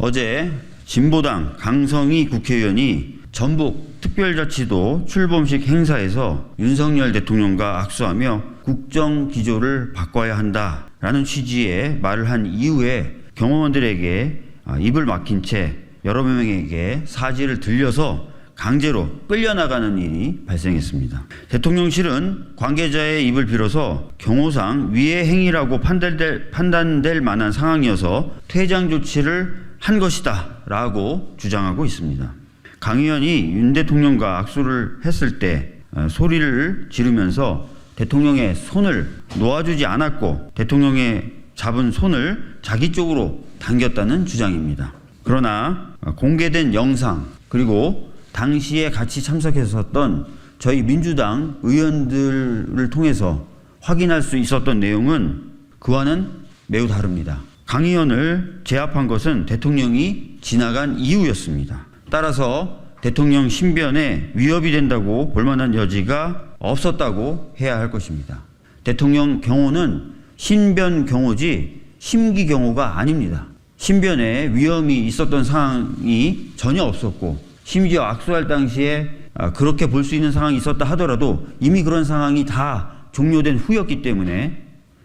어제 진보당 강성희 국회의원이 전북 특별자치도 출범식 행사에서 윤석열 대통령과 악수하며 국정 기조를 바꿔야 한다라는 취지의 말을 한 이후에 경호원들에게 입을 막힌 채 여러 명에게 사지를 들려서 강제로 끌려나가는 일이 발생했습니다. 대통령실은 관계자의 입을 빌어서 경호상 위해 행위라고 판단될 만한 상황이어서 퇴장 조치를 한 것이다 라고 주장하고 있습니다. 강 의원이 윤 대통령과 악수를 했을 때 소리를 지르면서 대통령의 손을 놓아주지 않았고 대통령의 잡은 손을 자기 쪽으로 당겼다는 주장입니다. 그러나 공개된 영상 그리고 당시에 같이 참석했었던 저희 민주당 의원들을 통해서 확인할 수 있었던 내용은 그와는 매우 다릅니다. 강 의원을 제압한 것은 대통령이 지나간 이후였습니다. 따라서 대통령 신변에 위협이 된다고 볼 만한 여지가 없었다고 해야 할 것입니다. 대통령 경호는 신변 경호지 심기 경호가 아닙니다. 신변에 위험이 있었던 상황이 전혀 없었고 심지어 악수할 당시에 그렇게 볼 수 있는 상황이 있었다 하더라도 이미 그런 상황이 다 종료된 후였기 때문에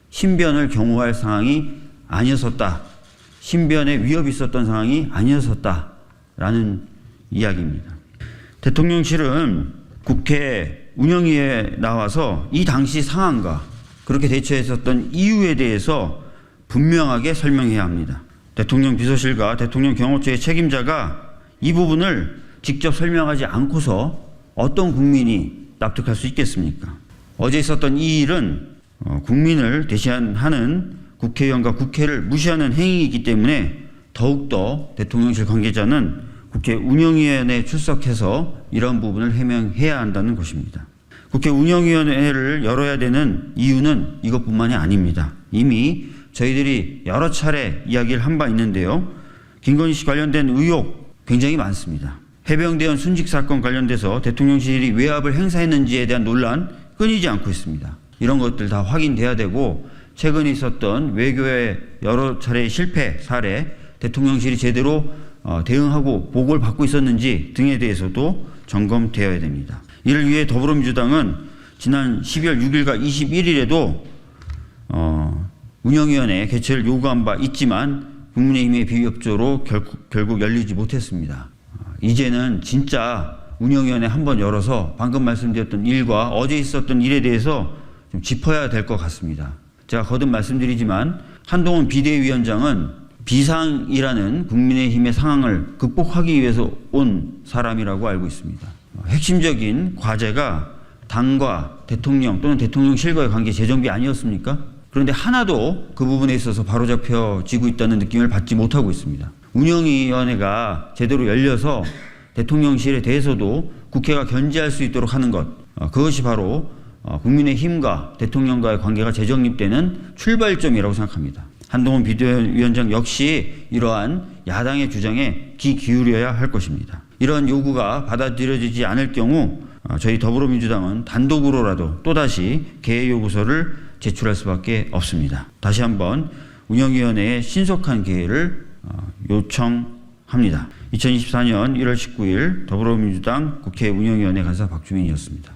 신변을 경호할 상황이 아니었었다. 신변에 위협이 있었던 상황이 아니었었다라는 이야기입니다. 대통령실은 국회 운영위에 나와서 이 당시 상황과 그렇게 대처했었던 이유에 대해서 분명하게 설명해야 합니다. 대통령 비서실과 대통령 경호처의 책임자가 이 부분을 직접 설명하지 않고서 어떤 국민이 납득할 수 있겠습니까? 어제 있었던 이 일은 국민을 대신하는 국회의원과 국회를 무시하는 행위이기 때문에 더욱더 대통령실 관계자는 국회 운영위원회에 출석해서 이런 부분을 해명해야 한다는 것입니다. 국회 운영위원회를 열어야 되는 이유는 이것뿐만이 아닙니다. 이미 저희들이 여러 차례 이야기를 한 바 있는데요. 김건희 씨 관련된 의혹 굉장히 많습니다. 해병대원 순직 사건 관련돼서 대통령실이 외압을 행사했는지에 대한 논란 끊이지 않고 있습니다. 이런 것들 다 확인돼야 되고 최근에 있었던 외교의 여러 차례의 실패 사례, 대통령실이 제대로 대응하고 보고를 받고 있었는지 등에 대해서도 점검되어야 됩니다. 이를 위해 더불어민주당은 지난 12월 6일과 21일에도 운영위원회 개최를 요구한 바 있지만 국민의힘의 비협조로 결국 열리지 못했습니다. 이제는 진짜 운영위원회 한번 열어서 방금 말씀드렸던 일과 어제 있었던 일에 대해서 좀 짚어야 될 것 같습니다. 제가 거듭 말씀드리지만 한동훈 비대위원장은 비상이라는 국민의힘의 상황을 극복하기 위해서 온 사람이라고 알고 있습니다. 핵심적인 과제가 당과 대통령 또는 대통령실과의 관계 재정비 아니었습니까? 그런데 하나도 그 부분에 있어서 바로잡혀지고 있다는 느낌을 받지 못하고 있습니다. 운영위원회가 제대로 열려서 대통령실에 대해서도 국회가 견제할 수 있도록 하는 것, 그것이 바로 국민의힘과 대통령과의 관계가 재정립되는 출발점이라고 생각합니다. 한동훈 비대위원장 역시 이러한 야당의 주장에 귀 기울여야 할 것입니다. 이러한 요구가 받아들여지지 않을 경우 저희 더불어민주당은 단독으로라도 또다시 개의 요구서를 제출할 수밖에 없습니다. 다시 한번 운영위원회의 신속한 개의를 요청합니다. 2024년 1월 19일 더불어민주당 국회 운영위원회 간사 박주민이었습니다.